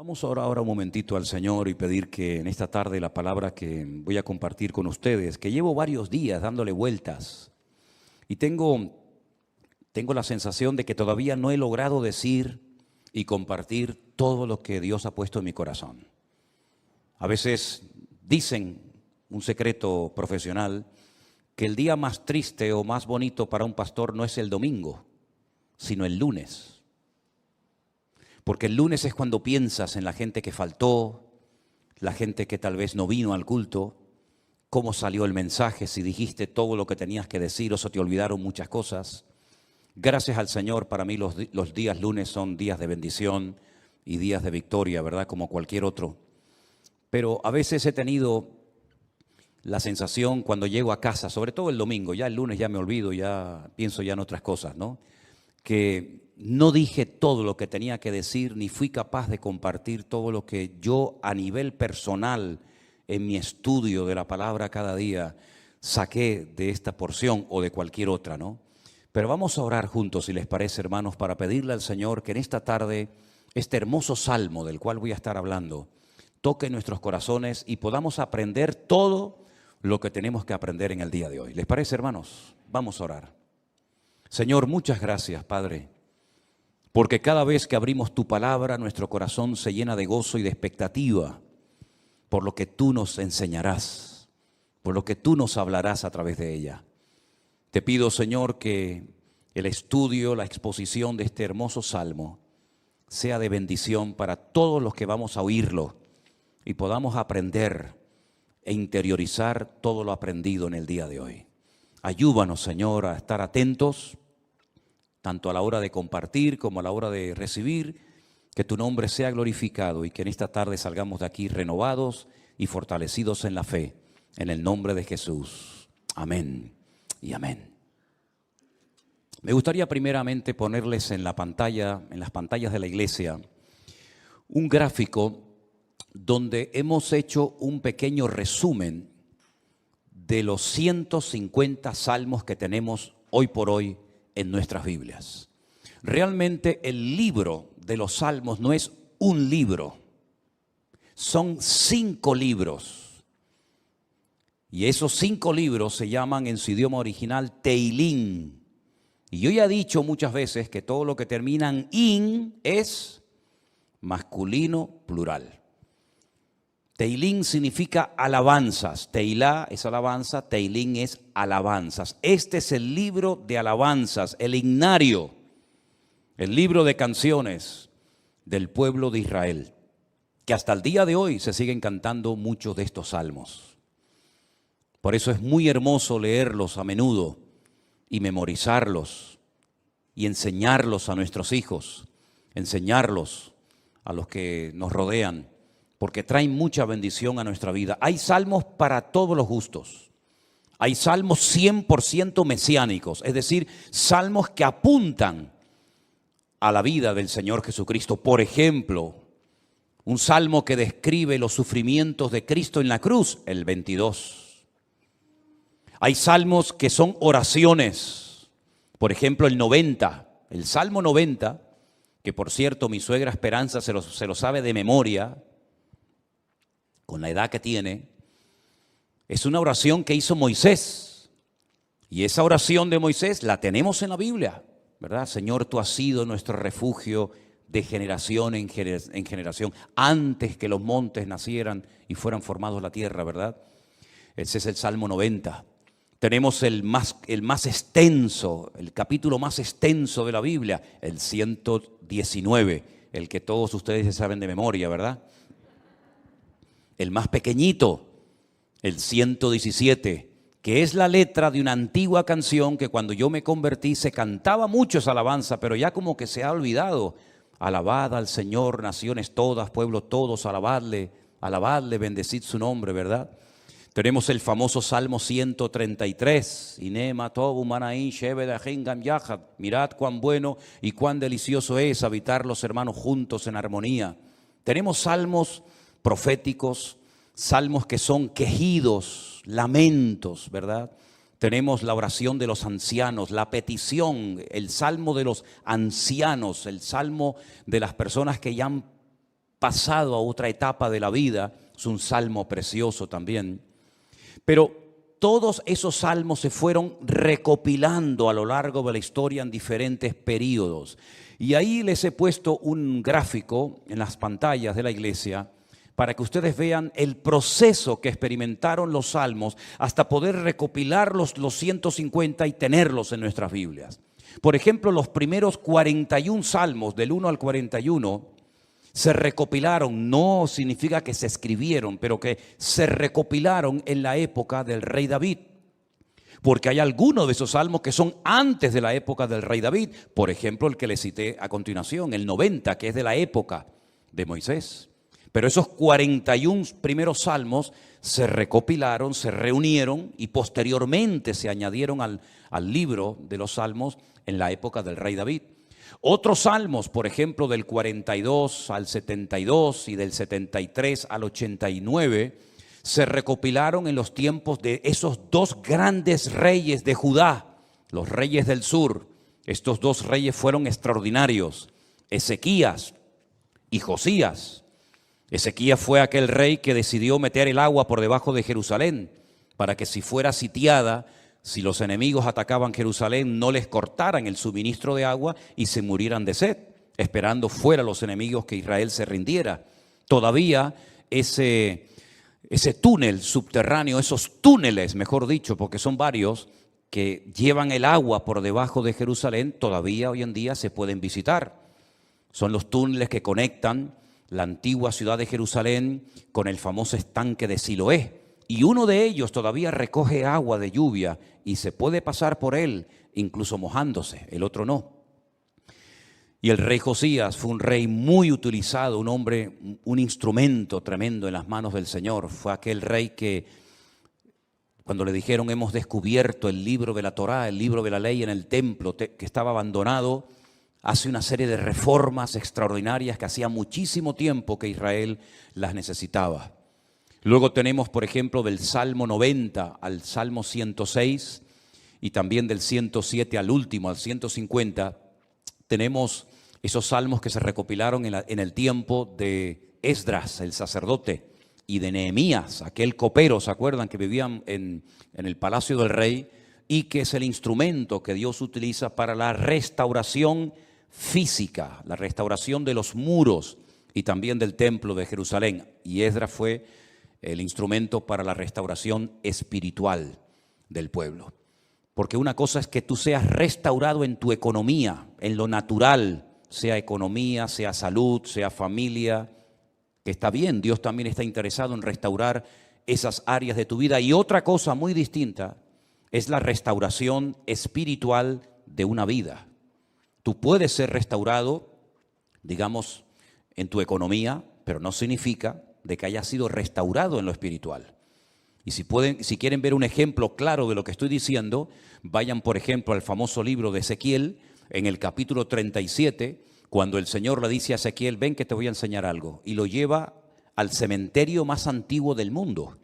Vamos a orar ahora un momentito al Señor y pedir que en esta tarde la palabra que voy a compartir con ustedes, que llevo varios días dándole vueltas y tengo la sensación de que todavía no he logrado decir y compartir todo lo que Dios ha puesto en mi corazón. A veces dicen, un secreto profesional, que el día más triste o más bonito para un pastor no es el domingo, sino el lunes. Porque el lunes es cuando piensas en la gente que faltó, la gente que tal vez no vino al culto, cómo salió el mensaje, si dijiste todo lo que tenías que decir o se te olvidaron muchas cosas. Gracias al Señor, para mí los días lunes son días de bendición y días de victoria, ¿verdad? Como cualquier otro. Pero a veces he tenido la sensación cuando llego a casa, sobre todo el domingo, ya el lunes ya me olvido, ya pienso ya en otras cosas, ¿no? Que no dije todo lo que tenía que decir, ni fui capaz de compartir todo lo que yo a nivel personal, en mi estudio de la palabra cada día, saqué de esta porción o de cualquier otra, ¿no? Pero vamos a orar juntos, si les parece, hermanos, para pedirle al Señor que en esta tarde, este hermoso salmo del cual voy a estar hablando, toque nuestros corazones y podamos aprender todo lo que tenemos que aprender en el día de hoy. ¿Les parece, hermanos? Vamos a orar. Señor, muchas gracias, Padre, porque cada vez que abrimos tu palabra, nuestro corazón se llena de gozo y de expectativa por lo que tú nos enseñarás, por lo que tú nos hablarás a través de ella. Te pido, Señor, que el estudio, la exposición de este hermoso salmo sea de bendición para todos los que vamos a oírlo y podamos aprender e interiorizar todo lo aprendido en el día de hoy. Ayúdanos, Señor, a estar atentos, tanto a la hora de compartir como a la hora de recibir, que tu nombre sea glorificado y que en esta tarde salgamos de aquí renovados y fortalecidos en la fe, en el nombre de Jesús. Amén y amén. Me gustaría primeramente ponerles en la pantalla, en las pantallas de la iglesia, un gráfico donde hemos hecho un pequeño resumen de los 150 salmos que tenemos hoy por hoy en nuestras Biblias. Realmente el libro de los salmos no es un libro, son 5 libros. Y esos 5 libros se llaman en su idioma original Teilín. Y yo ya he dicho muchas veces que todo lo que termina en in es masculino plural. Teilín significa alabanzas. Teilá es alabanza, Teilín es alabanzas. Este es el libro de alabanzas, el himnario, el libro de canciones del pueblo de Israel, que hasta el día de hoy se siguen cantando muchos de estos salmos. Por eso es muy hermoso leerlos a menudo y memorizarlos y enseñarlos a nuestros hijos, enseñarlos a los que nos rodean, porque traen mucha bendición a nuestra vida. Hay salmos para todos los gustos. Hay salmos 100% mesiánicos, es decir, salmos que apuntan a la vida del Señor Jesucristo. Por ejemplo, un salmo que describe los sufrimientos de Cristo en la cruz, el 22. Hay salmos que son oraciones, por ejemplo, el 90, el Salmo 90, que por cierto mi suegra Esperanza se lo sabe de memoria, con la edad que tiene, es una oración que hizo Moisés. Y esa oración de Moisés la tenemos en la Biblia, ¿verdad? Señor, tú has sido nuestro refugio de generación en generación, antes que los montes nacieran y fueran formados la tierra, ¿verdad? Ese es el Salmo 90. Tenemos el más extenso, el capítulo más extenso de la Biblia, el 119, el que todos ustedes ya saben de memoria, ¿verdad? El más pequeñito, el 117, que es la letra de una antigua canción que cuando yo me convertí se cantaba mucho esa alabanza, pero ya como que se ha olvidado. Alabad al Señor, naciones todas, pueblos todos, alabadle, bendecid su nombre, ¿verdad? Tenemos el famoso Salmo 133, mirad cuán bueno y cuán delicioso es habitar los hermanos juntos en armonía. Tenemos salmos proféticos, salmos que son quejidos, lamentos, ¿verdad? Tenemos la oración de los ancianos, la petición, el salmo de los ancianos, el salmo de las personas que ya han pasado a otra etapa de la vida. Es un salmo precioso también. Pero todos esos salmos se fueron recopilando a lo largo de la historia en diferentes periodos. Y ahí les he puesto un gráfico en las pantallas de la iglesia para que ustedes vean el proceso que experimentaron los salmos hasta poder recopilar los 150 y tenerlos en nuestras Biblias. Por ejemplo, los primeros 41 salmos, del 1 al 41, se recopilaron. No significa que se escribieron, pero que se recopilaron en la época del rey David. Porque hay algunos de esos salmos que son antes de la época del rey David. Por ejemplo, el que les cité a continuación, el 90, que es de la época de Moisés. Pero esos 41 primeros salmos se recopilaron, se reunieron y posteriormente se añadieron al libro de los salmos en la época del rey David. Otros salmos, por ejemplo, del 42 al 72 y del 73 al 89, se recopilaron en los tiempos de esos dos grandes reyes de Judá, los reyes del sur. Estos dos reyes fueron extraordinarios, Ezequías y Josías. Ezequías fue aquel rey que decidió meter el agua por debajo de Jerusalén para que si fuera sitiada, si los enemigos atacaban Jerusalén, no les cortaran el suministro de agua y se murieran de sed, esperando fuera los enemigos que Israel se rindiera. Todavía ese túnel subterráneo, esos túneles, mejor dicho, porque son varios, que llevan el agua por debajo de Jerusalén, todavía hoy en día se pueden visitar. Son los túneles que conectan la antigua ciudad de Jerusalén con el famoso estanque de Siloé. Y uno de ellos todavía recoge agua de lluvia y se puede pasar por él, incluso mojándose, el otro no. Y el rey Josías fue un rey muy utilizado, un hombre, un instrumento tremendo en las manos del Señor. Fue aquel rey que, cuando le dijeron hemos descubierto el libro de la Torá, el libro de la ley en el templo que estaba abandonado, hace una serie de reformas extraordinarias que hacía muchísimo tiempo que Israel las necesitaba. Luego tenemos, por ejemplo, del Salmo 90 al Salmo 106 y también del 107 al último, al 150, tenemos esos salmos que se recopilaron en el tiempo de Esdras, el sacerdote, y de Nehemías, aquel copero, ¿se acuerdan? Que vivían en el palacio del rey y que es el instrumento que Dios utiliza para la restauración física, la restauración de los muros y también del templo de Jerusalén. Y Esdras fue el instrumento para la restauración espiritual del pueblo. Porque una cosa es que tú seas restaurado en tu economía, en lo natural, sea economía, sea salud, sea familia, que está bien, Dios también está interesado en restaurar esas áreas de tu vida. Y otra cosa muy distinta es la restauración espiritual de una vida. Tú puedes ser restaurado, digamos, en tu economía, pero no significa de que hayas sido restaurado en lo espiritual. Y si quieren ver un ejemplo claro de lo que estoy diciendo, vayan, por ejemplo, al famoso libro de Ezequiel, en el capítulo 37, cuando el Señor le dice a Ezequiel, ven que te voy a enseñar algo, y lo lleva al cementerio más antiguo del mundo,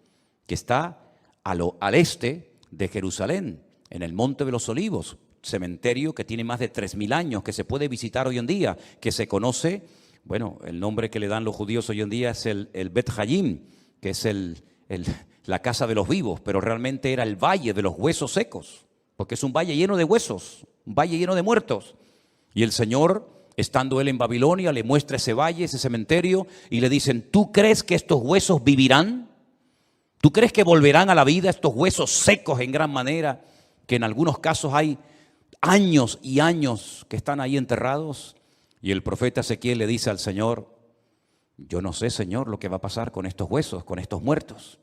que está al este de Jerusalén, en el Monte de los Olivos, cementerio que tiene más de 3.000 años, que se puede visitar hoy en día, que se conoce, bueno, el nombre que le dan los judíos hoy en día es el Bet Hayim, que es la casa de los vivos, pero realmente era el valle de los huesos secos, porque es un valle lleno de huesos, un valle lleno de muertos. Y el Señor, estando él en Babilonia, le muestra ese valle, ese cementerio, y le dicen, ¿tú crees que estos huesos vivirán? ¿Tú crees que volverán a la vida estos huesos secos en gran manera, que en algunos casos hay años y años que están ahí enterrados? Y el profeta Ezequiel le dice al Señor, yo no sé, Señor, lo que va a pasar con estos huesos, con estos muertos.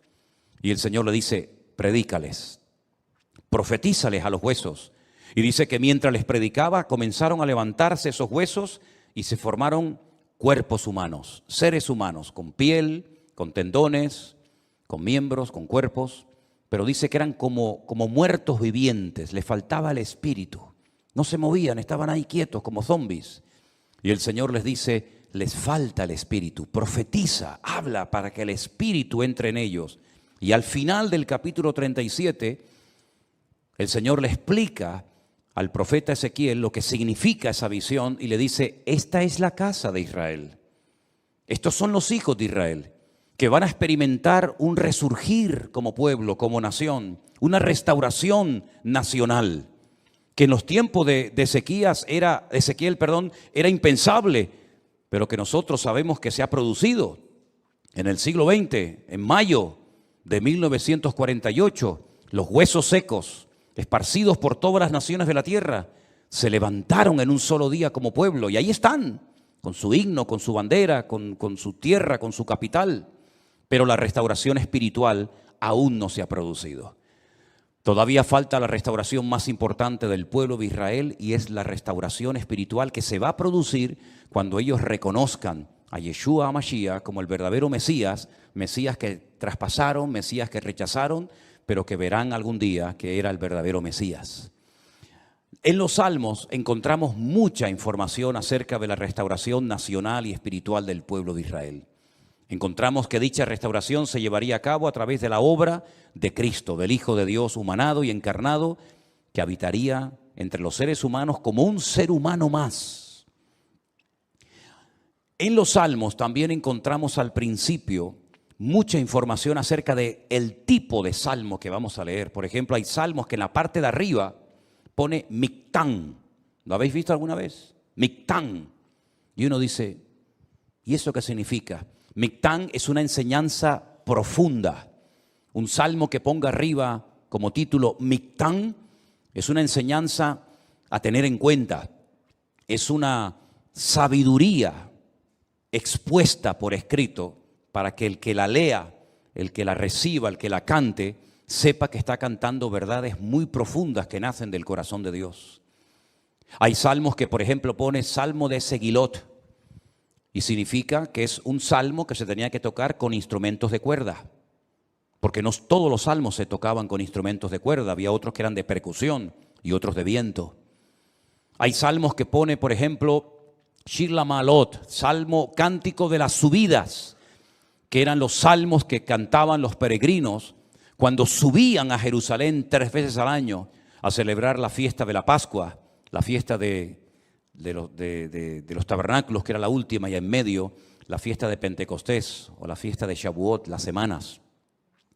Y el Señor le dice, predícales, profetízales a los huesos. Y dice que mientras les predicaba, comenzaron a levantarse esos huesos y se formaron cuerpos humanos, seres humanos, con piel, con tendones, con miembros, con cuerpos. Pero dice que eran como muertos vivientes, les faltaba el espíritu. No se movían, estaban ahí quietos como zombies. Y el Señor les dice, les falta el espíritu, profetiza, habla para que el espíritu entre en ellos. Y al final del capítulo 37, el Señor le explica al profeta Ezequiel lo que significa esa visión y le dice, esta es la casa de Israel. Estos son los hijos de Israel, que van a experimentar un resurgir como pueblo, como nación, una restauración nacional, que en los tiempos de Ezequiel, era impensable, pero que nosotros sabemos que se ha producido en el siglo XX, en mayo de 1948, los huesos secos, esparcidos por todas las naciones de la tierra, se levantaron en un solo día como pueblo, y ahí están, con su himno, con su bandera, con su tierra, con su capital. Pero la restauración espiritual aún no se ha producido. Todavía falta la restauración más importante del pueblo de Israel, y es la restauración espiritual que se va a producir cuando ellos reconozcan a Yeshua HaMashiach como el verdadero Mesías, Mesías que traspasaron, Mesías que rechazaron, pero que verán algún día que era el verdadero Mesías. En los Salmos encontramos mucha información acerca de la restauración nacional y espiritual del pueblo de Israel. Encontramos que dicha restauración se llevaría a cabo a través de la obra de Cristo, del Hijo de Dios humanado y encarnado, que habitaría entre los seres humanos como un ser humano más. En los Salmos también encontramos al principio mucha información acerca del tipo de salmo que vamos a leer. Por ejemplo, hay salmos que en la parte de arriba pone Mictán. ¿Lo habéis visto alguna vez? Mictán. Y uno dice, ¿y eso qué significa? Mictán es una enseñanza profunda. Un salmo que ponga arriba como título Mictán es una enseñanza a tener en cuenta. Es una sabiduría expuesta por escrito para que el que la lea, el que la reciba, el que la cante, sepa que está cantando verdades muy profundas que nacen del corazón de Dios. Hay salmos que, por ejemplo, pone Salmo de Segilot, y significa que es un salmo que se tenía que tocar con instrumentos de cuerda, porque no todos los salmos se tocaban con instrumentos de cuerda, había otros que eran de percusión y otros de viento. Hay salmos que pone, por ejemplo, Shir LaMa'alot, salmo cántico de las subidas, que eran los salmos que cantaban los peregrinos cuando subían a Jerusalén 3 veces al año a celebrar la fiesta de la Pascua, la fiesta de los tabernáculos, que era la última, y en medio la fiesta de Pentecostés o la fiesta de Shavuot, las semanas.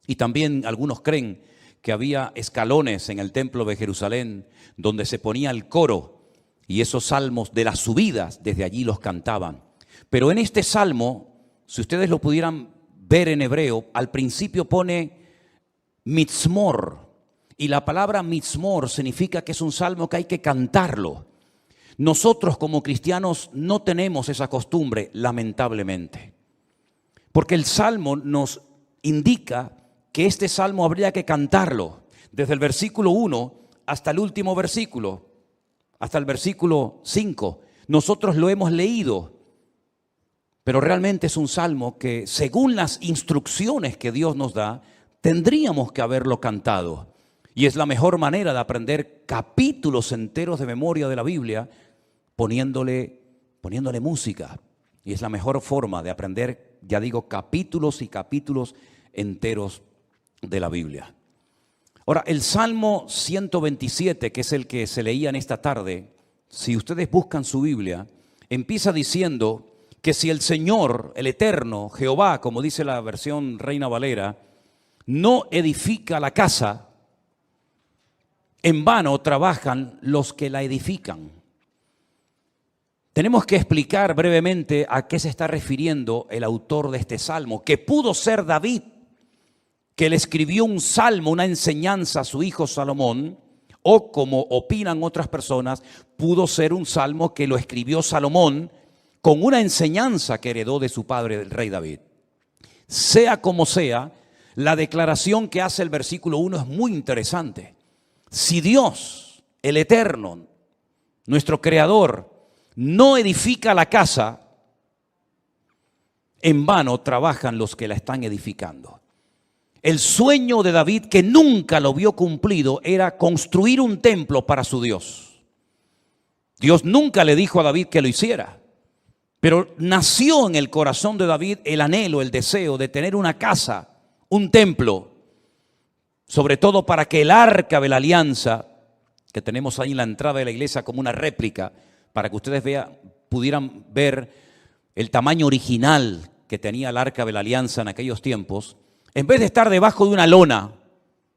Y también algunos creen que había escalones en el templo de Jerusalén donde se ponía el coro, y esos salmos de las subidas desde allí los cantaban. Pero en este salmo, si ustedes lo pudieran ver en hebreo, al principio pone mitzmor, y la palabra mitzmor significa que es un salmo que hay que cantarlo. Nosotros como cristianos no tenemos esa costumbre, lamentablemente, porque el salmo nos indica que este salmo habría que cantarlo desde el versículo 1 hasta el último versículo, hasta el versículo 5. Nosotros lo hemos leído, pero realmente es un salmo que, según las instrucciones que Dios nos da, tendríamos que haberlo cantado. Y es la mejor manera de aprender capítulos enteros de memoria de la Biblia, poniéndole música. Y es la mejor forma de aprender, ya digo, capítulos y capítulos enteros de la Biblia. Ahora, el Salmo 127, que es el que se leía en esta tarde, si ustedes buscan su Biblia, empieza diciendo que si el Señor, el Eterno, Jehová, como dice la versión Reina Valera, no edifica la casa, en vano trabajan los que la edifican. Tenemos que explicar brevemente a qué se está refiriendo el autor de este salmo, que pudo ser David, que le escribió un salmo, una enseñanza a su hijo Salomón, o como opinan otras personas, pudo ser un salmo que lo escribió Salomón con una enseñanza que heredó de su padre, el rey David. Sea como sea, la declaración que hace el versículo 1 es muy interesante. Si Dios, el Eterno, nuestro Creador, no edifica la casa, en vano trabajan los que la están edificando. El sueño de David, que nunca lo vio cumplido, era construir un templo para su Dios. Dios nunca le dijo a David que lo hiciera, pero nació en el corazón de David el anhelo, el deseo de tener una casa, un templo, sobre todo para que el arca de la alianza, que tenemos ahí en la entrada de la iglesia como una réplica, para que ustedes pudieran ver el tamaño original que tenía el Arca de la Alianza en aquellos tiempos, en vez de estar debajo de una lona,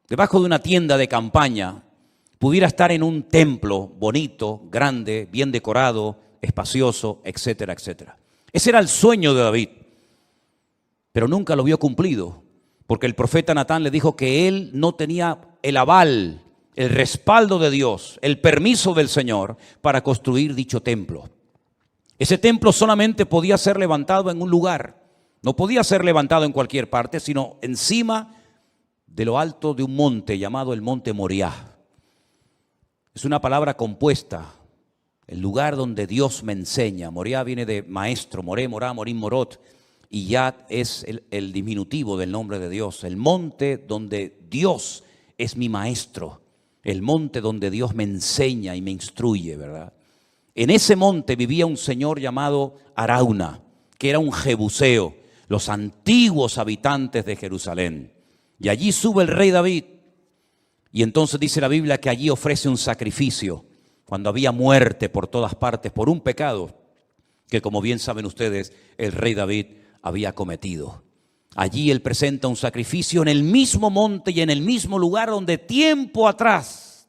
debajo de una tienda de campaña, pudiera estar en un templo bonito, grande, bien decorado, espacioso, etcétera, etcétera. Ese era el sueño de David, pero nunca lo vio cumplido, porque el profeta Natán le dijo que él no tenía el aval, el respaldo de Dios, el permiso del Señor para construir dicho templo. Ese templo solamente podía ser levantado en un lugar, no podía ser levantado en cualquier parte, sino encima de lo alto de un monte llamado el Monte Moriah. Es una palabra compuesta, el lugar donde Dios me enseña. Moriah viene de maestro, moré, morá, morín, morot, y Yad es el diminutivo del nombre de Dios. El monte donde Dios es mi maestro, el monte donde Dios me enseña y me instruye, ¿verdad? En ese monte vivía un señor llamado Arauna, que era un jebuseo, los antiguos habitantes de Jerusalén. Y allí sube el rey David, y entonces dice la Biblia que allí ofrece un sacrificio, cuando había muerte por todas partes, por un pecado que, como bien saben ustedes, el rey David había cometido. Allí él presenta un sacrificio en el mismo monte y en el mismo lugar donde tiempo atrás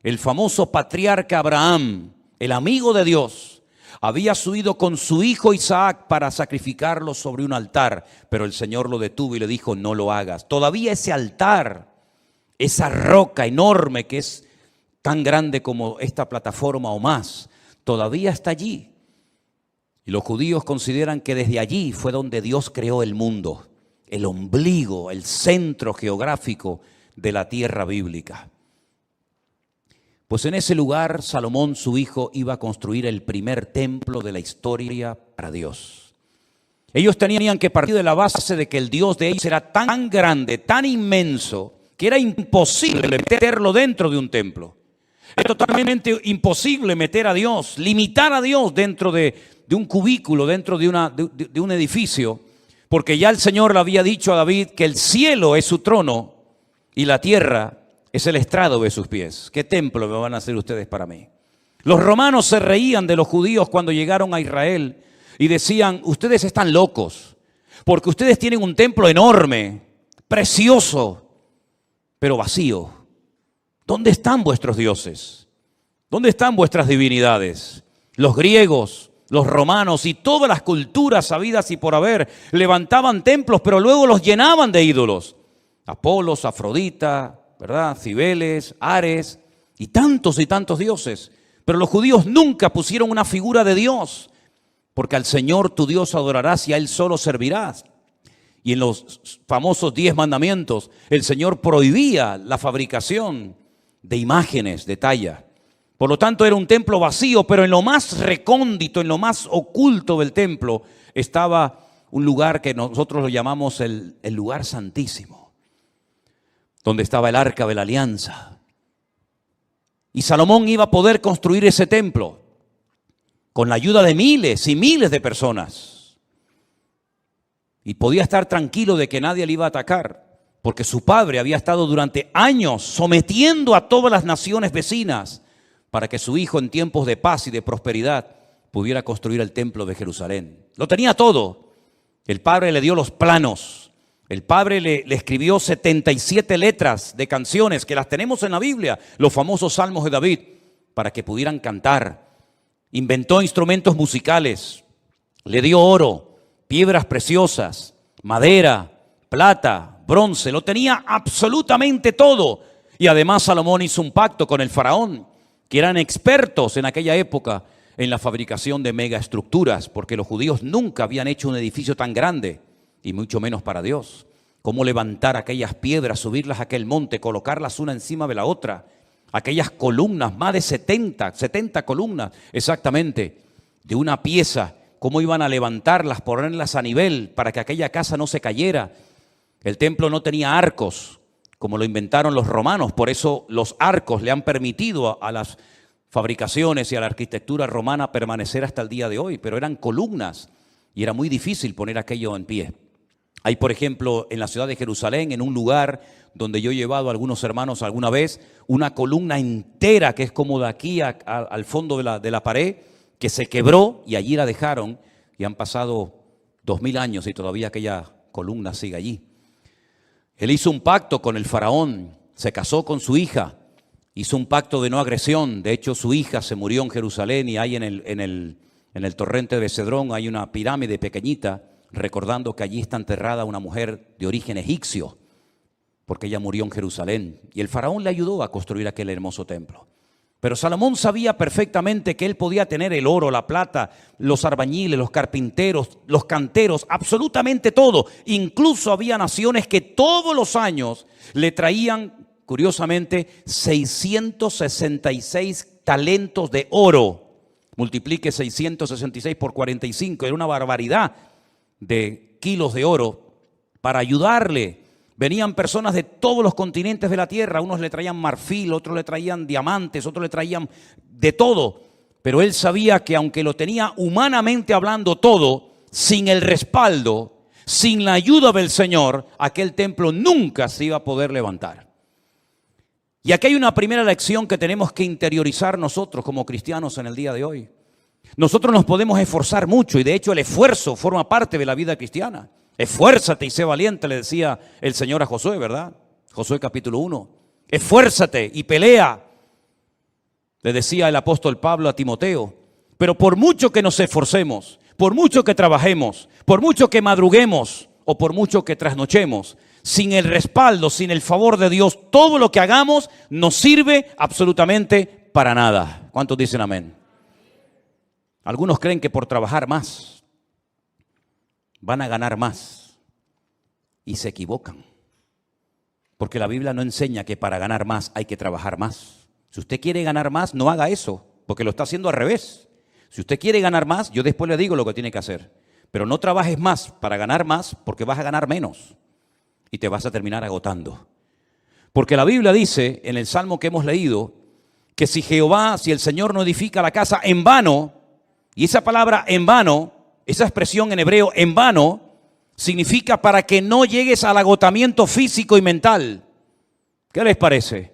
el famoso patriarca Abraham, el amigo de Dios, había subido con su hijo Isaac para sacrificarlo sobre un altar, pero el Señor lo detuvo y le dijo: no lo hagas. Todavía ese altar, esa roca enorme que es tan grande como esta plataforma o más, todavía está allí. Y los judíos consideran que desde allí fue donde Dios creó el mundo, el ombligo, el centro geográfico de la tierra bíblica. Pues en ese lugar Salomón, su hijo, iba a construir el primer templo de la historia para Dios. Ellos tenían que partir de la base de que el Dios de ellos era tan grande, tan inmenso, que era imposible meterlo dentro de un templo. Es totalmente imposible meter a Dios, limitar a Dios dentro de un cubículo, dentro de un edificio, porque ya el Señor le había dicho a David que el cielo es su trono y la tierra es el estrado de sus pies. ¿Qué templo me van a hacer ustedes para mí? Los romanos se reían de los judíos cuando llegaron a Israel y decían: ustedes están locos, porque ustedes tienen un templo enorme, precioso, pero vacío. ¿Dónde están vuestros dioses? ¿Dónde están vuestras divinidades? Los griegos, los romanos y todas las culturas habidas y por haber levantaban templos, pero luego los llenaban de ídolos. Apolos, Afrodita, ¿verdad? Cibeles, Ares y tantos dioses. Pero los judíos nunca pusieron una figura de Dios, porque al Señor tu Dios adorarás y a Él solo servirás. Y en los famosos 10 mandamientos, el Señor prohibía la fabricación de imágenes de talla. Por lo tanto, era un templo vacío, pero en lo más recóndito, en lo más oculto del templo, estaba un lugar que nosotros lo llamamos el lugar santísimo, donde estaba el Arca de la Alianza. Y Salomón iba a poder construir ese templo con la ayuda de miles y miles de personas. Y podía estar tranquilo de que nadie le iba a atacar, porque su padre había estado durante años sometiendo a todas las naciones vecinas para que su hijo, en tiempos de paz y de prosperidad, pudiera construir el templo de Jerusalén. Lo tenía todo. El padre le dio los planos. El padre le escribió 77 letras de canciones que las tenemos en la Biblia, los famosos salmos de David, para que pudieran cantar. Inventó instrumentos musicales, le dio oro, piedras preciosas, madera, plata, bronce, lo tenía absolutamente todo. Y además Salomón hizo un pacto con el faraón, que eran expertos en aquella época en la fabricación de megaestructuras, porque los judíos nunca habían hecho un edificio tan grande, y mucho menos para Dios. Cómo levantar aquellas piedras, subirlas a aquel monte, colocarlas una encima de la otra, aquellas columnas, más de 70 columnas exactamente, de una pieza, cómo iban a levantarlas, ponerlas a nivel para que aquella casa no se cayera. El templo no tenía arcos, como lo inventaron los romanos, por eso los arcos le han permitido a las fabricaciones y a la arquitectura romana permanecer hasta el día de hoy, pero eran columnas y era muy difícil poner aquello en pie. Hay, por ejemplo, en la ciudad de Jerusalén, en un lugar donde yo he llevado a algunos hermanos alguna vez, una columna entera que es como de aquí al fondo de la pared, que se quebró y allí la dejaron y han pasado 2000 años y todavía aquella columna sigue allí. Él hizo un pacto con el faraón, se casó con su hija, hizo un pacto de no agresión. De hecho, su hija se murió en Jerusalén y hay en el torrente de Cedrón hay una pirámide pequeñita, recordando que allí está enterrada una mujer de origen egipcio, porque ella murió en Jerusalén. Y el faraón le ayudó a construir aquel hermoso templo. Pero Salomón sabía perfectamente que él podía tener el oro, la plata, los albañiles, los carpinteros, los canteros, absolutamente todo. Incluso había naciones que todos los años le traían, curiosamente, 666 talentos de oro. Multiplique 666 por 45, era una barbaridad de kilos de oro para ayudarle. Venían personas de todos los continentes de la tierra, unos le traían marfil, otros le traían diamantes, otros le traían de todo. Pero él sabía que aunque lo tenía humanamente hablando todo, sin el respaldo, sin la ayuda del Señor, aquel templo nunca se iba a poder levantar. Y aquí hay una primera lección que tenemos que interiorizar nosotros como cristianos en el día de hoy. Nosotros nos podemos esforzar mucho y de hecho el esfuerzo forma parte de la vida cristiana. Esfuérzate y sé valiente, le decía el Señor a Josué, ¿verdad? Josué capítulo 1. Esfuérzate y pelea, le decía el apóstol Pablo a Timoteo. Pero por mucho que nos esforcemos, por mucho que trabajemos, por mucho que madruguemos o por mucho que trasnochemos, sin el respaldo, sin el favor de Dios, todo lo que hagamos no sirve absolutamente para nada. ¿Cuántos dicen amén? Algunos creen que por trabajar más van a ganar más y se equivocan, porque la Biblia no enseña que para ganar más hay que trabajar más. Si usted quiere ganar más, no haga eso, porque lo está haciendo al revés. Si usted quiere ganar más, yo después le digo lo que tiene que hacer, pero no trabajes más para ganar más, porque vas a ganar menos y te vas a terminar agotando. Porque la Biblia dice en el Salmo que hemos leído que si el Señor no edifica la casa, en vano, y esa palabra en vano, esa expresión en hebreo, en vano, significa para que no llegues al agotamiento físico y mental. ¿Qué les parece?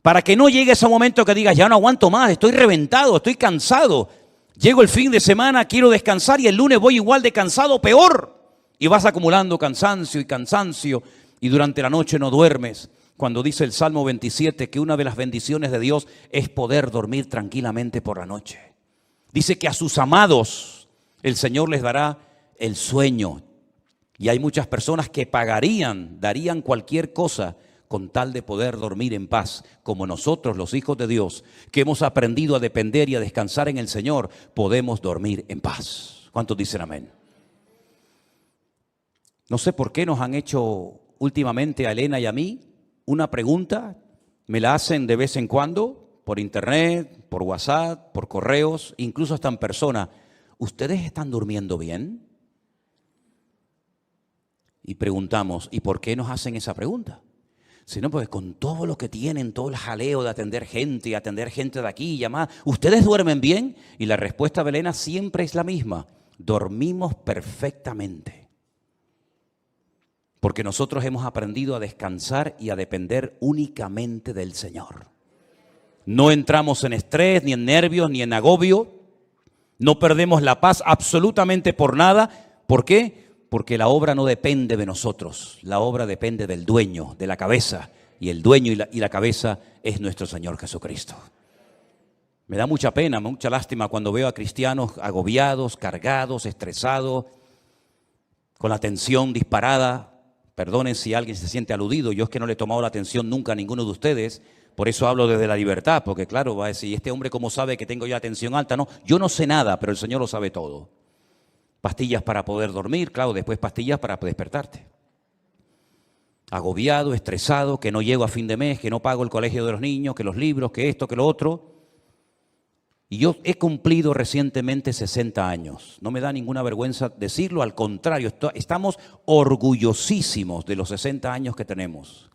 Para que no llegues a un momento que digas, ya no aguanto más, estoy reventado, estoy cansado. Llego el fin de semana, quiero descansar y el lunes voy igual de cansado, peor. Y vas acumulando cansancio y cansancio y durante la noche no duermes. Cuando dice el Salmo 27 que una de las bendiciones de Dios es poder dormir tranquilamente por la noche. Dice que a sus amados el Señor les dará el sueño. Y hay muchas personas que darían cualquier cosa con tal de poder dormir en paz, como nosotros, los hijos de Dios, que hemos aprendido a depender y a descansar en el Señor, podemos dormir en paz. ¿Cuántos dicen amén? No sé por qué nos han hecho últimamente a Elena y a mí una pregunta, me la hacen de vez en cuando, por internet, por WhatsApp, por correos, incluso hasta en persona. ¿Ustedes están durmiendo bien? Y preguntamos, ¿y por qué nos hacen esa pregunta? Si no, pues con todo lo que tienen, todo el jaleo de atender gente y atender gente de aquí y llamar, ¿ustedes duermen bien? Y la respuesta de Elena siempre es la misma, dormimos perfectamente. Porque nosotros hemos aprendido a descansar y a depender únicamente del Señor. No entramos en estrés, ni en nervios, ni en agobio. No perdemos la paz absolutamente por nada. ¿Por qué? Porque la obra no depende de nosotros. La obra depende del dueño, de la cabeza. Y el dueño y la cabeza es nuestro Señor Jesucristo. Me da mucha pena, mucha lástima cuando veo a cristianos agobiados, cargados, estresados, con la tensión disparada. Perdonen si alguien se siente aludido. Yo es que no le he tomado la atención nunca a ninguno de ustedes. Por eso hablo desde la libertad, porque claro, va a decir, ¿este hombre cómo sabe que tengo yo la tensión alta? No, yo no sé nada, pero el Señor lo sabe todo. Pastillas para poder dormir, claro, después pastillas para despertarte. Agobiado, estresado, que no llego a fin de mes, que no pago el colegio de los niños, que los libros, que esto, que lo otro. Y yo he cumplido recientemente 60 años. No me da ninguna vergüenza decirlo, al contrario, estamos orgullosísimos de los 60 años que tenemos.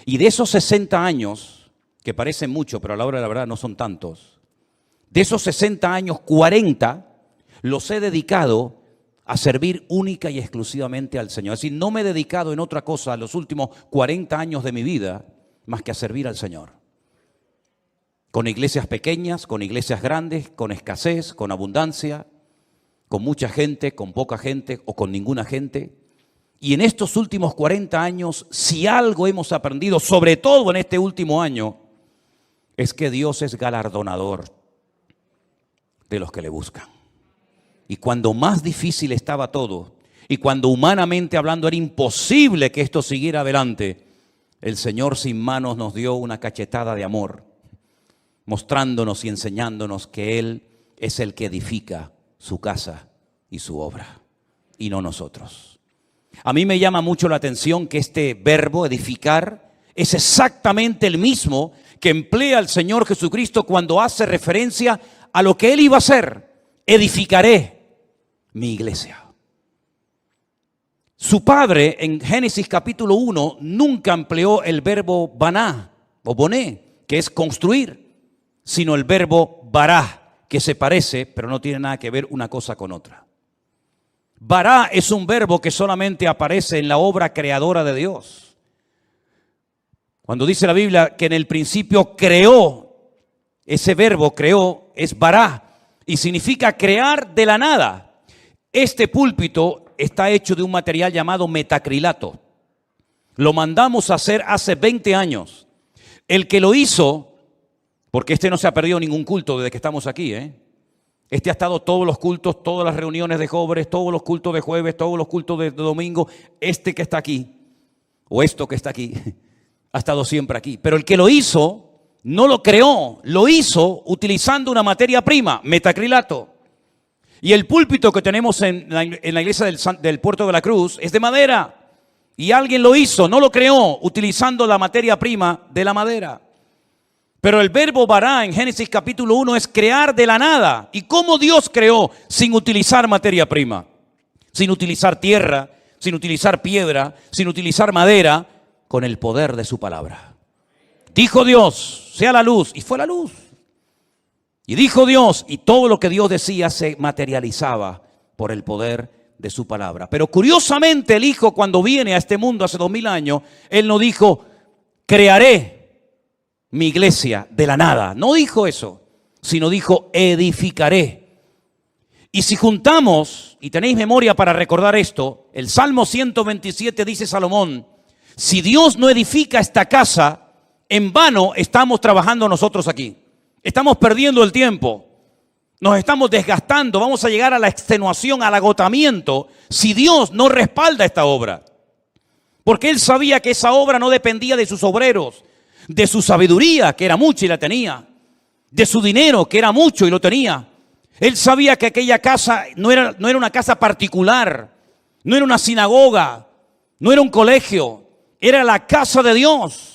Y de esos 60 años, que parecen mucho, pero a la hora de la verdad no son tantos, de esos 60 años, 40 los he dedicado a servir única y exclusivamente al Señor. Es decir, no me he dedicado en otra cosa los últimos 40 años de mi vida más que a servir al Señor. Con iglesias pequeñas, con iglesias grandes, con escasez, con abundancia, con mucha gente, con poca gente o con ninguna gente. Y en estos últimos 40 años, si algo hemos aprendido, sobre todo en este último año, es que Dios es galardonador de los que le buscan. Y cuando más difícil estaba todo, y cuando humanamente hablando era imposible que esto siguiera adelante, el Señor sin manos nos dio una cachetada de amor, mostrándonos y enseñándonos que Él es el que edifica su casa y su obra, y no nosotros. A mí me llama mucho la atención que este verbo edificar es exactamente el mismo que emplea el Señor Jesucristo cuando hace referencia a lo que Él iba a hacer. Edificaré mi iglesia. Su padre en Génesis capítulo 1 nunca empleó el verbo baná o boné, que es construir, sino el verbo bará, que se parece, pero no tiene nada que ver una cosa con otra. Bará es un verbo que solamente aparece en la obra creadora de Dios. Cuando dice la Biblia que en el principio creó, ese verbo creó es bará y significa crear de la nada. Este púlpito está hecho de un material llamado metacrilato. Lo mandamos a hacer hace 20 años. El que lo hizo, porque este no se ha perdido ningún culto desde que estamos aquí, Este ha estado todos los cultos, todas las reuniones de jóvenes, todos los cultos de jueves, todos los cultos de domingo. Este que está aquí, o esto que está aquí, ha estado siempre aquí. Pero el que lo hizo, no lo creó, lo hizo utilizando una materia prima, metacrilato. Y el púlpito que tenemos en la iglesia del Puerto de la Cruz es de madera. Y alguien lo hizo, no lo creó, utilizando la materia prima de la madera. Pero el verbo bará en Génesis capítulo 1 es crear de la nada. ¿Y cómo Dios creó sin utilizar materia prima? Sin utilizar tierra, sin utilizar piedra, sin utilizar madera, con el poder de su palabra. Dijo Dios, sea la luz, y fue la luz. Y dijo Dios, y todo lo que Dios decía se materializaba por el poder de su palabra. Pero curiosamente el Hijo, cuando viene a este mundo hace 2000 años, Él no dijo, crearé mi iglesia de la nada. No dijo eso, sino dijo, edificaré. Y si juntamos, y tenéis memoria para recordar esto, el Salmo 127 dice Salomón, si Dios no edifica esta casa, en vano estamos trabajando nosotros aquí. Estamos perdiendo el tiempo, nos estamos desgastando, vamos a llegar a la extenuación, al agotamiento, si Dios no respalda esta obra. Porque Él sabía que esa obra no dependía de sus obreros, de su sabiduría, que era mucha y la tenía, de su dinero, que era mucho y lo tenía. Él sabía que aquella casa no era una casa particular, no era una sinagoga, no era un colegio, era la casa de Dios.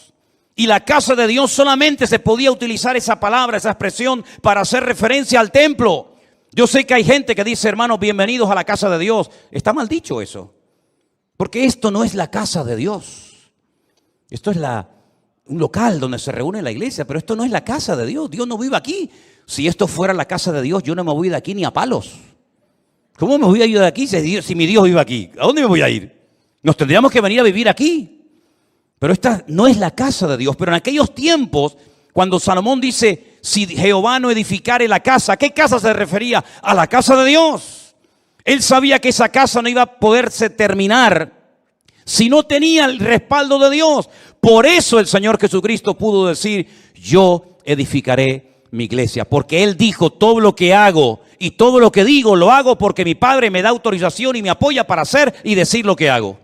Y la casa de Dios solamente se podía utilizar esa palabra, esa expresión, para hacer referencia al templo. Yo sé que hay gente que dice, hermanos, bienvenidos a la casa de Dios. Está mal dicho eso, porque esto no es la casa de Dios. Esto es un local donde se reúne la iglesia, pero esto no es la casa de Dios. Dios no vive aquí. Si esto fuera la casa de Dios, yo no me voy de aquí ni a palos. ¿Cómo me voy a ir de aquí si mi Dios vive aquí? ¿A dónde me voy a ir? Nos tendríamos que venir a vivir aquí. Pero esta no es la casa de Dios. Pero en aquellos tiempos, cuando Salomón dice, si Jehová no edificare la casa, ¿a qué casa se refería? A la casa de Dios. Él sabía que esa casa no iba a poderse terminar si no tenía el respaldo de Dios. Por eso el Señor Jesucristo pudo decir, yo edificaré mi iglesia. Porque Él dijo, todo lo que hago y todo lo que digo, lo hago porque mi Padre me da autorización y me apoya para hacer y decir lo que hago.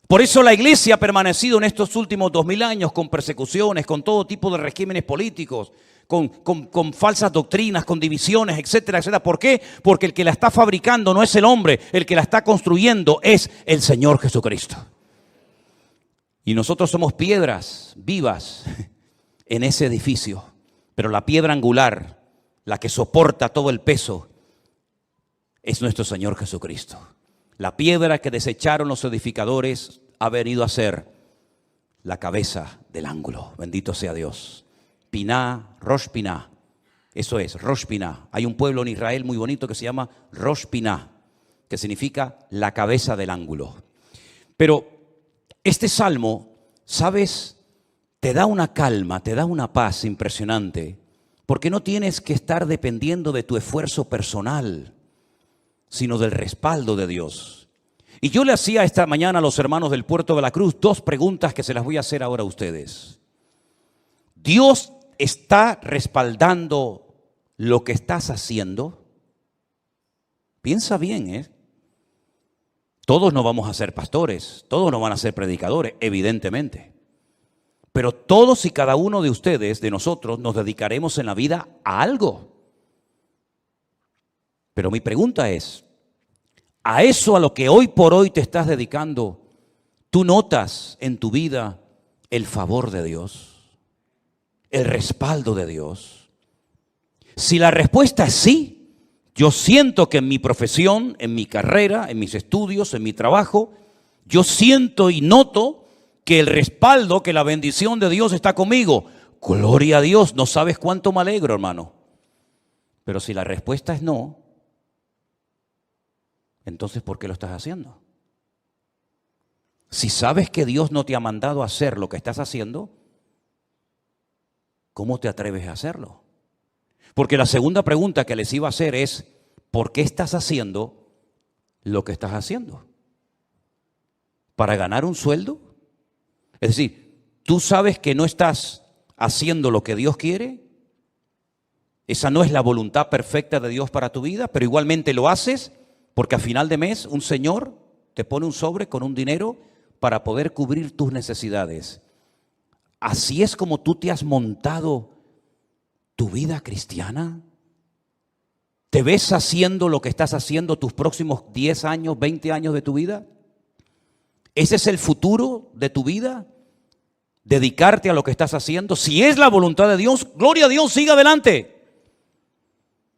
Por eso la iglesia ha permanecido en estos últimos 2000 años con persecuciones, con todo tipo de regímenes políticos, con falsas doctrinas, con divisiones, etcétera, etcétera. ¿Por qué? Porque el que la está fabricando no es el hombre, el que la está construyendo es el Señor Jesucristo. Y nosotros somos piedras vivas en ese edificio, pero la piedra angular, la que soporta todo el peso, es nuestro Señor Jesucristo. La piedra que desecharon los edificadores ha venido a ser la cabeza del ángulo. Bendito sea Dios. Piná, Rosh Piná. Eso es, Rosh Piná. Hay un pueblo en Israel muy bonito que se llama Rosh Piná, que significa la cabeza del ángulo. Pero este salmo, ¿sabes? Te da una calma, te da una paz impresionante, porque no tienes que estar dependiendo de tu esfuerzo personal. sino del respaldo de Dios. Y yo le hacía esta mañana a los hermanos del Puerto de la Cruz 2 preguntas que se las voy a hacer ahora a ustedes. ¿Dios está respaldando lo que estás haciendo? Piensa bien, ¿eh? Todos no vamos a ser pastores, todos no van a ser predicadores, evidentemente. Pero todos y cada uno de ustedes, de nosotros, nos dedicaremos en la vida a algo. Pero mi pregunta es, ¿a eso a lo que hoy por hoy te estás dedicando, tú notas en tu vida el favor de Dios, el respaldo de Dios? Si la respuesta es sí, yo siento que en mi profesión, en mi carrera, en mis estudios, en mi trabajo, yo siento y noto que el respaldo, que la bendición de Dios está conmigo. Gloria a Dios, no sabes cuánto me alegro, hermano. Pero si la respuesta es no, entonces ¿por qué lo estás haciendo? Si sabes que Dios no te ha mandado a hacer lo que estás haciendo, ¿cómo te atreves a hacerlo? Porque la segunda pregunta que les iba a hacer es, ¿por qué estás haciendo lo que estás haciendo? ¿Para ganar un sueldo? Es decir, ¿tú sabes que no estás haciendo lo que Dios quiere? Esa no es la voluntad perfecta de Dios para tu vida, pero igualmente lo haces porque a final de mes un señor te pone un sobre con un dinero para poder cubrir tus necesidades. ¿Así es como tú te has montado tu vida cristiana? ¿Te ves haciendo lo que estás haciendo tus próximos 10 años, 20 años de tu vida? ¿Ese es el futuro de tu vida? ¿Dedicarte a lo que estás haciendo? Si es la voluntad de Dios, gloria a Dios, siga adelante.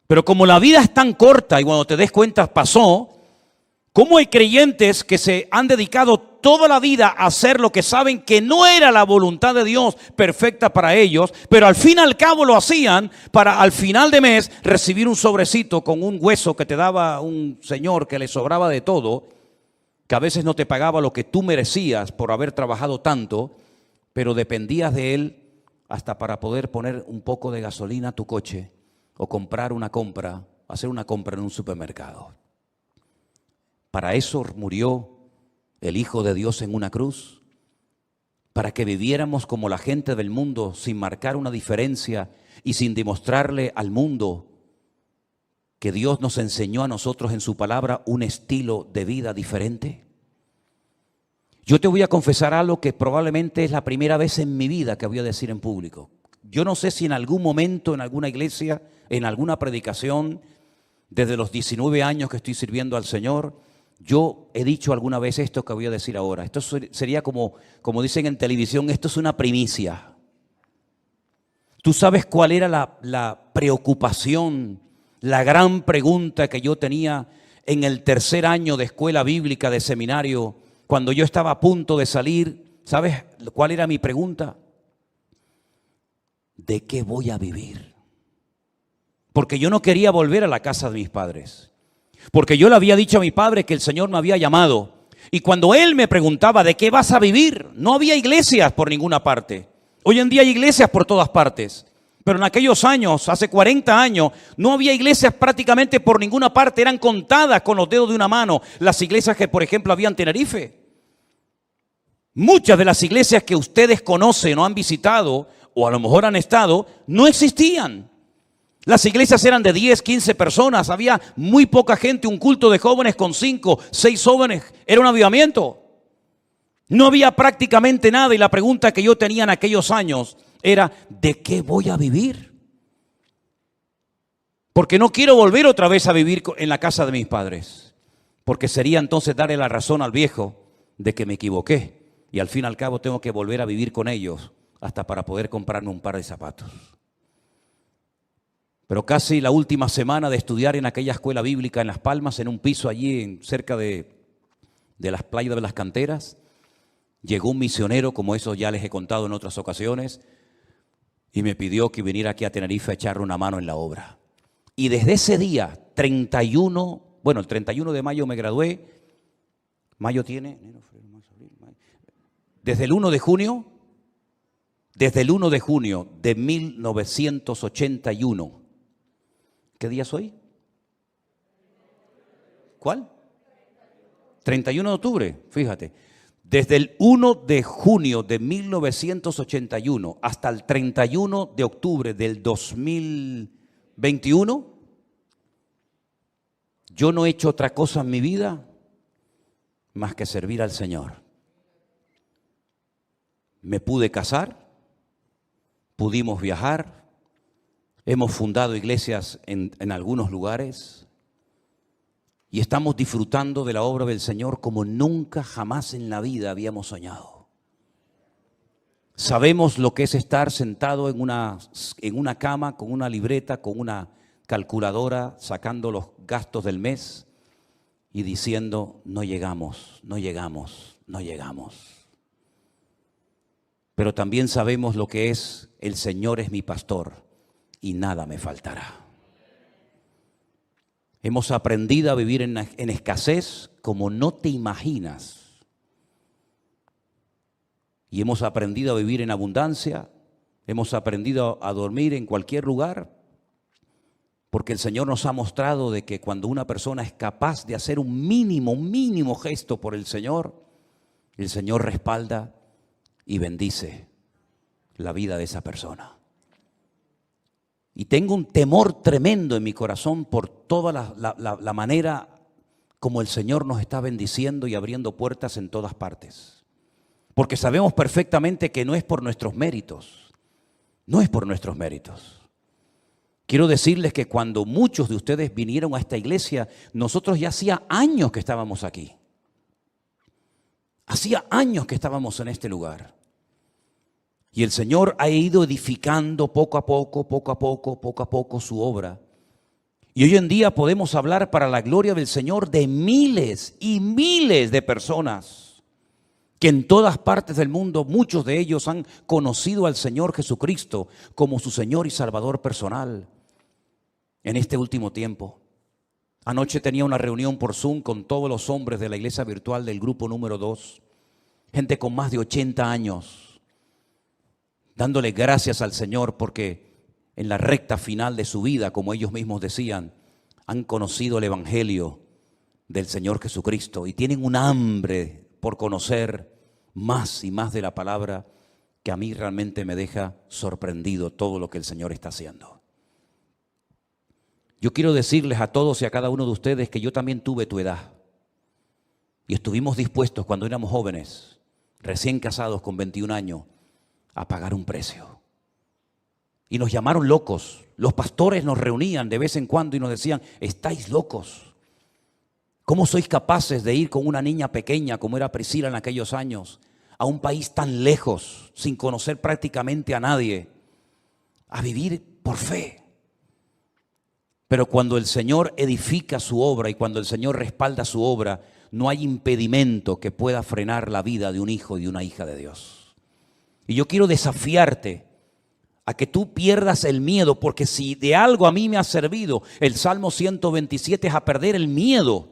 Pero como la vida es tan corta y cuando te des cuenta pasó, ¿cómo hay creyentes que se han dedicado toda la vida a hacer lo que saben que no era la voluntad de Dios perfecta para ellos, pero al fin y al cabo lo hacían para al final de mes recibir un sobrecito con un hueso que te daba un señor que le sobraba de todo, que a veces no te pagaba lo que tú merecías por haber trabajado tanto, pero dependías de él hasta para poder poner un poco de gasolina a tu coche o hacer una compra en un supermercado? Para eso murió el Hijo de Dios en una cruz, para que viviéramos como la gente del mundo, sin marcar una diferencia y sin demostrarle al mundo que Dios nos enseñó a nosotros en su palabra un estilo de vida diferente. Yo te voy a confesar algo que probablemente es la primera vez en mi vida que voy a decir en público. Yo no sé si en algún momento, en alguna iglesia, en alguna predicación, desde los 19 años que estoy sirviendo al Señor, yo he dicho alguna vez esto que voy a decir ahora. Esto sería como dicen en televisión, esto es una primicia. ¿Tú sabes cuál era la preocupación, la gran pregunta que yo tenía en el tercer año de escuela bíblica, de seminario, cuando yo estaba a punto de salir? ¿Sabes cuál era mi pregunta? ¿De qué voy a vivir? Porque yo no quería volver a la casa de mis padres. Porque yo le había dicho a mi padre que el Señor me había llamado. Y cuando él me preguntaba, ¿de qué vas a vivir? No había iglesias por ninguna parte. Hoy en día hay iglesias por todas partes. Pero en aquellos años, hace 40 años, no había iglesias prácticamente por ninguna parte. Eran contadas con los dedos de una mano las iglesias que, por ejemplo, había en Tenerife. Muchas de las iglesias que ustedes conocen o han visitado, o a lo mejor han estado, no existían. Las iglesias eran de 10, 15 personas, había muy poca gente, un culto de jóvenes con 5, 6 jóvenes, era un avivamiento. No había prácticamente nada y la pregunta que yo tenía en aquellos años era, ¿de qué voy a vivir? Porque no quiero volver otra vez a vivir en la casa de mis padres, porque sería entonces darle la razón al viejo de que me equivoqué y al fin y al cabo tengo que volver a vivir con ellos hasta para poder comprarme un par de zapatos. Pero casi la última semana de estudiar en aquella escuela bíblica en Las Palmas, en un piso allí cerca de las playas de las canteras, llegó un misionero, como eso ya les he contado en otras ocasiones, y me pidió que viniera aquí a Tenerife a echarle una mano en la obra. Y desde ese día, el 31 de mayo me gradué, mayo tiene, desde el 1 de junio de 1981, ¿qué día es hoy? ¿Cuál? 31 de octubre, fíjate. Desde el 1 de junio de 1981 hasta el 31 de octubre del 2021, yo no he hecho otra cosa en mi vida más que servir al Señor. Me pude casar, pudimos viajar, hemos fundado iglesias en algunos lugares y estamos disfrutando de la obra del Señor como nunca jamás en la vida habíamos soñado. Sabemos lo que es estar sentado en una cama con una libreta, con una calculadora, sacando los gastos del mes y diciendo, no llegamos, no llegamos, no llegamos. Pero también sabemos lo que es, el Señor es mi pastor y nada me faltará. Hemos aprendido a vivir en escasez como no te imaginas. Y hemos aprendido a vivir en abundancia, hemos aprendido a dormir en cualquier lugar, porque el Señor nos ha mostrado de que cuando una persona es capaz de hacer un mínimo gesto por el Señor respalda y bendice la vida de esa persona. Y tengo un temor tremendo en mi corazón por toda la manera como el Señor nos está bendiciendo y abriendo puertas en todas partes. Porque sabemos perfectamente que no es por nuestros méritos, no es por nuestros méritos. Quiero decirles que cuando muchos de ustedes vinieron a esta iglesia, nosotros ya hacía años que estábamos aquí. Hacía años que estábamos en este lugar. Y el Señor ha ido edificando poco a poco su obra. Y hoy en día podemos hablar para la gloria del Señor de miles y miles de personas que en todas partes del mundo, muchos de ellos han conocido al Señor Jesucristo como su Señor y Salvador personal en este último tiempo. Anoche tenía una reunión por Zoom con todos los hombres de la iglesia virtual del grupo número 2, gente con más de 80 años. Dándole gracias al Señor porque en la recta final de su vida, como ellos mismos decían, han conocido el Evangelio del Señor Jesucristo y tienen un hambre por conocer más y más de la palabra que a mí realmente me deja sorprendido todo lo que el Señor está haciendo. Yo quiero decirles a todos y a cada uno de ustedes que yo también tuve tu edad y estuvimos dispuestos cuando éramos jóvenes, recién casados con 21 años, a pagar un precio. Y nos llamaron locos. Los pastores nos reunían de vez en cuando y nos decían, estáis locos. ¿Cómo sois capaces de ir con una niña pequeña como era Priscila en aquellos años a un país tan lejos, sin conocer prácticamente a nadie, a vivir por fe? Pero cuando el Señor edifica su obra y cuando el Señor respalda su obra, no hay impedimento que pueda frenar la vida de un hijo y de una hija de Dios. Y yo quiero desafiarte a que tú pierdas el miedo, porque si de algo a mí me ha servido el Salmo 127 es a perder el miedo.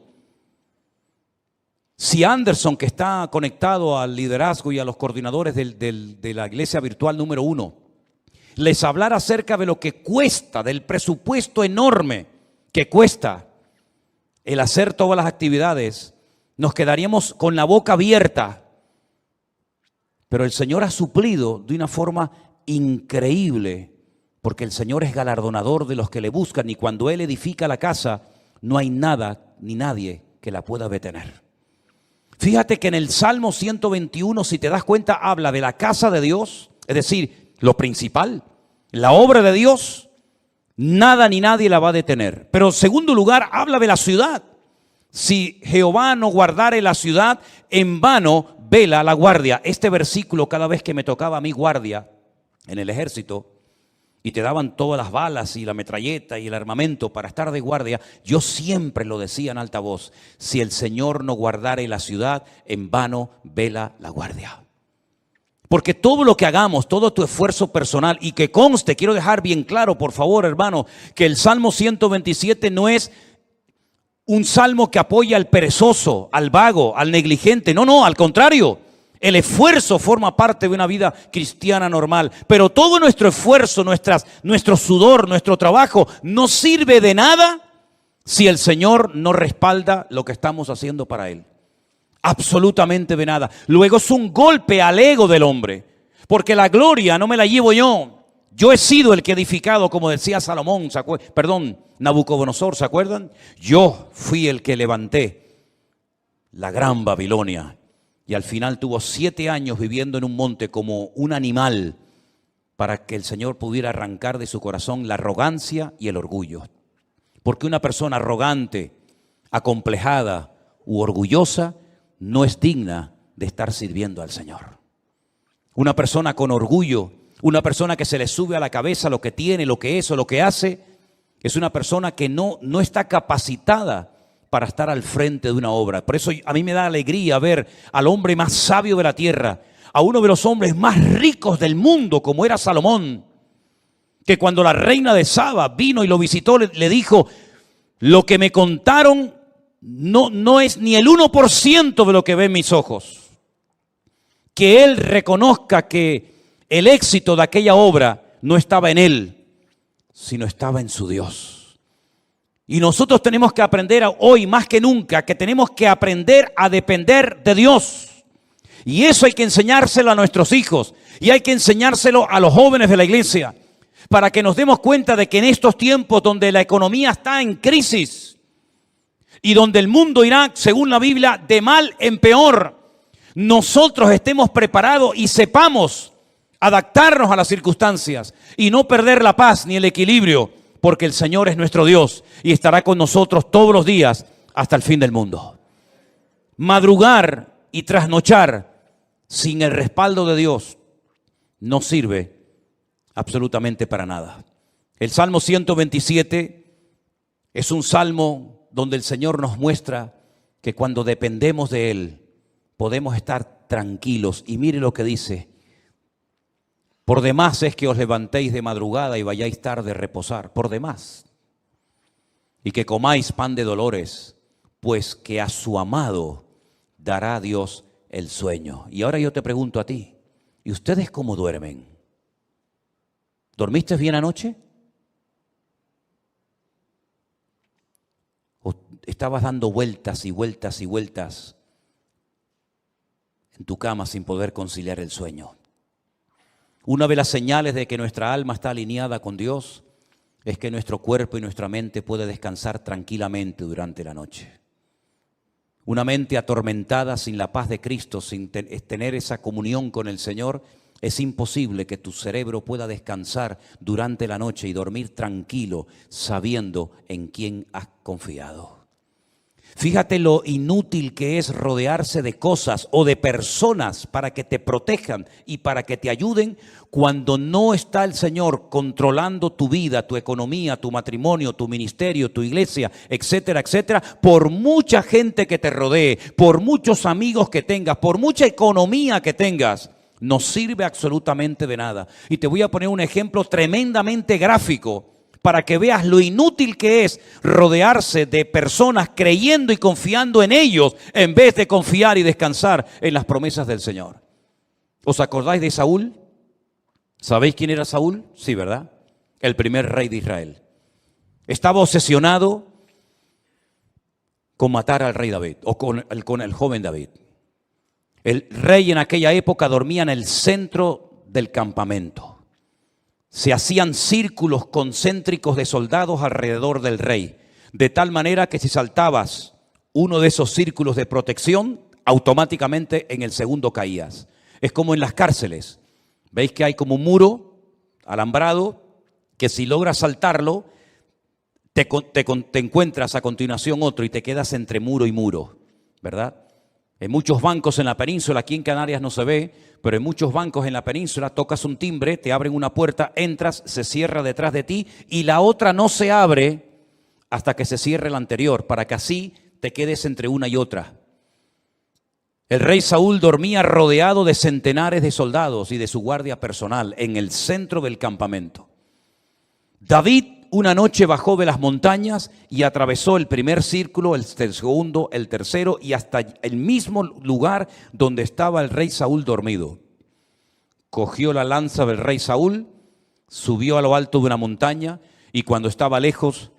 Si Anderson, que está conectado al liderazgo y a los coordinadores de la iglesia virtual número 1, les hablara acerca de lo que cuesta, del presupuesto enorme que cuesta el hacer todas las actividades, nos quedaríamos con la boca abierta. Pero el Señor ha suplido de una forma increíble, porque el Señor es galardonador de los que le buscan y cuando Él edifica la casa, no hay nada ni nadie que la pueda detener. Fíjate que en el Salmo 121, si te das cuenta, habla de la casa de Dios, es decir, lo principal, la obra de Dios, nada ni nadie la va a detener. Pero en segundo lugar, habla de la ciudad. Si Jehová no guardare la ciudad, en vano vela la guardia. Este versículo, cada vez que me tocaba a mí guardia en el ejército y te daban todas las balas y la metralleta y el armamento para estar de guardia, yo siempre lo decía en alta voz: si el Señor no guardare la ciudad, en vano vela la guardia. Porque todo lo que hagamos, todo tu esfuerzo personal, y que conste, quiero dejar bien claro, por favor, hermano, que el Salmo 127 no es un salmo que apoya al perezoso, al vago, al negligente. No, al contrario. El esfuerzo forma parte de una vida cristiana normal. Pero todo nuestro esfuerzo, nuestro sudor, nuestro trabajo no sirve de nada si el Señor no respalda lo que estamos haciendo para Él? Absolutamente de nada. Luego es un golpe al ego del hombre, porque la gloria no me la llevo yo. Yo he sido el que he edificado, como decía Salomón, Nabucodonosor, ¿se acuerdan? Yo fui el que levanté la gran Babilonia. Y al final tuvo 7 años viviendo en un monte como un animal, para que el Señor pudiera arrancar de su corazón la arrogancia y el orgullo. Porque una persona arrogante, acomplejada u orgullosa no es digna de estar sirviendo al Señor. Una persona con orgullo, una persona que se le sube a la cabeza lo que tiene, lo que es o lo que hace, es una persona que no está capacitada para estar al frente de una obra. Por eso a mí me da alegría ver al hombre más sabio de la tierra, a uno de los hombres más ricos del mundo, como era Salomón, que cuando la reina de Saba vino y lo visitó, le dijo: lo que me contaron no es ni el 1% de lo que ven mis ojos. Que él reconozca que el éxito de aquella obra no estaba en él, sino estaba en su Dios. Y nosotros tenemos que aprender hoy más que nunca, que tenemos que aprender a depender de Dios. Y eso hay que enseñárselo a nuestros hijos y hay que enseñárselo a los jóvenes de la iglesia, para que nos demos cuenta de que en estos tiempos donde la economía está en crisis y donde el mundo irá, según la Biblia, de mal en peor, nosotros estemos preparados y sepamos adaptarnos a las circunstancias y no perder la paz ni el equilibrio, porque el Señor es nuestro Dios y estará con nosotros todos los días hasta el fin del mundo. Madrugar y trasnochar sin el respaldo de Dios no sirve absolutamente para nada. El Salmo 127 es un salmo donde el Señor nos muestra que cuando dependemos de Él podemos estar tranquilos. Y mire lo que dice: por demás es que os levantéis de madrugada y vayáis tarde a reposar, por demás. Y que comáis pan de dolores, pues que a su amado dará Dios el sueño. Y ahora yo te pregunto a ti, ¿y ustedes cómo duermen? ¿Dormiste bien anoche? ¿O estabas dando vueltas y vueltas y vueltas en tu cama sin poder conciliar el sueño? Una de las señales de que nuestra alma está alineada con Dios es que nuestro cuerpo y nuestra mente puede descansar tranquilamente durante la noche. Una mente atormentada sin la paz de Cristo, sin tener esa comunión con el Señor, es imposible que tu cerebro pueda descansar durante la noche y dormir tranquilo, sabiendo en quién has confiado. Fíjate lo inútil que es rodearse de cosas o de personas para que te protejan y para que te ayuden, cuando no está el Señor controlando tu vida, tu economía, tu matrimonio, tu ministerio, tu iglesia, etcétera, etcétera. Por mucha gente que te rodee, por muchos amigos que tengas, por mucha economía que tengas, no sirve absolutamente de nada. Y te voy a poner un ejemplo tremendamente gráfico para que veas lo inútil que es rodearse de personas creyendo y confiando en ellos en vez de confiar y descansar en las promesas del Señor. ¿Os acordáis de Saúl? ¿Sabéis quién era Saúl? Sí, ¿verdad? El primer rey de Israel. Estaba obsesionado con matar al rey David o con el joven David. El rey en aquella época dormía en el centro del campamento. Se hacían círculos concéntricos de soldados alrededor del rey, de tal manera que si saltabas uno de esos círculos de protección, automáticamente en el segundo caías. Es como en las cárceles. ¿Veis que hay como un muro alambrado que si logras saltarlo, te encuentras a continuación otro y te quedas entre muro y muro, ¿verdad? En muchos bancos en la península, aquí en Canarias no se ve, pero en muchos bancos en la península tocas un timbre, te abren una puerta, entras, se cierra detrás de ti y la otra no se abre hasta que se cierre la anterior, para que así te quedes entre una y otra. El rey Saúl dormía rodeado de centenares de soldados y de su guardia personal en el centro del campamento. David una noche bajó de las montañas y atravesó el primer círculo, el segundo, el tercero y hasta el mismo lugar donde estaba el rey Saúl dormido. Cogió la lanza del rey Saúl, subió a lo alto de una montaña y cuando estaba lejos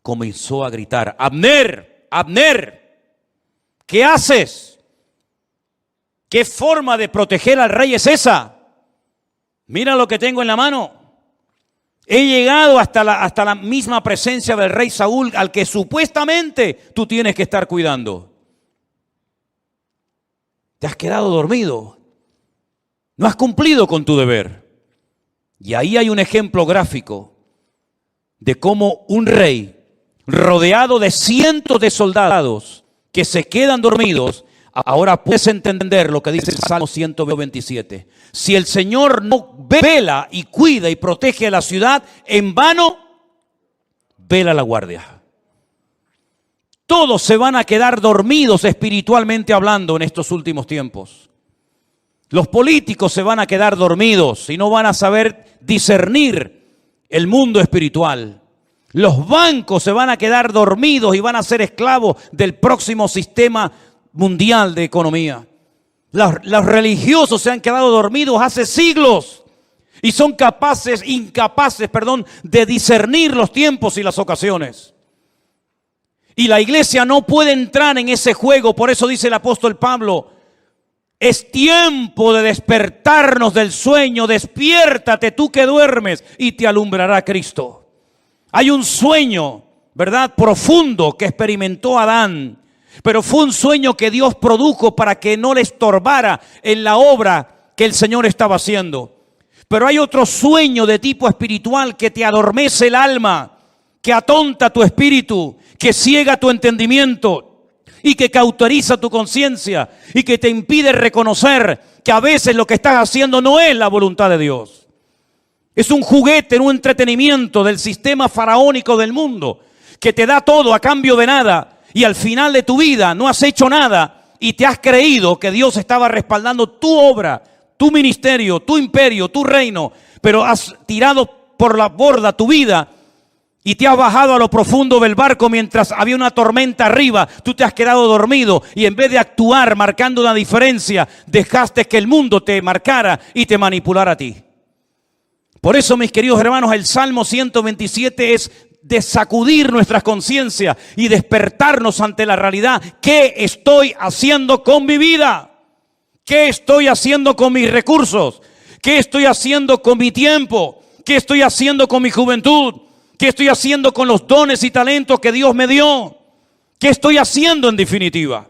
comenzó a gritar: Abner, Abner, ¿qué haces? ¿Qué forma de proteger al rey es esa? Mira lo que tengo en la mano. He llegado hasta la misma presencia del rey Saúl, al que supuestamente tú tienes que estar cuidando. Te has quedado dormido. No has cumplido con tu deber. Y ahí hay un ejemplo gráfico de cómo un rey rodeado de cientos de soldados que se quedan dormidos. Ahora puedes entender lo que dice el Salmo 127. Si el Señor no vela y cuida y protege a la ciudad, en vano vela la guardia. Todos se van a quedar dormidos espiritualmente hablando en estos últimos tiempos. Los políticos se van a quedar dormidos y no van a saber discernir el mundo espiritual. Los bancos se van a quedar dormidos y van a ser esclavos del próximo sistema mundial de economía. Los religiosos se han quedado dormidos hace siglos y son incapaces de discernir los tiempos y las ocasiones. Y la iglesia no puede entrar en ese juego. Por eso dice el apóstol Pablo: es tiempo de despertarnos del sueño. Despiértate tú que duermes y te alumbrará Cristo. Hay un sueño, ¿verdad?, profundo que experimentó Adán. Pero fue un sueño que Dios produjo para que no le estorbara en la obra que el Señor estaba haciendo. Pero hay otro sueño de tipo espiritual que te adormece el alma, que atonta tu espíritu, que ciega tu entendimiento y que cauteriza tu conciencia y que te impide reconocer que a veces lo que estás haciendo no es la voluntad de Dios. Es un juguete, un entretenimiento del sistema faraónico del mundo que te da todo a cambio de nada. Y al final de tu vida no has hecho nada y te has creído que Dios estaba respaldando tu obra, tu ministerio, tu imperio, tu reino, pero has tirado por la borda tu vida y te has bajado a lo profundo del barco mientras había una tormenta arriba. Tú te has quedado dormido y en vez de actuar marcando una diferencia, dejaste que el mundo te marcara y te manipulara a ti. Por eso, mis queridos hermanos, el Salmo 127 es de sacudir nuestras conciencias y despertarnos ante la realidad. ¿Qué estoy haciendo con mi vida? ¿Qué estoy haciendo con mis recursos? ¿Qué estoy haciendo con mi tiempo? ¿Qué estoy haciendo con mi juventud? ¿Qué estoy haciendo con los dones y talentos que Dios me dio? ¿Qué estoy haciendo en definitiva?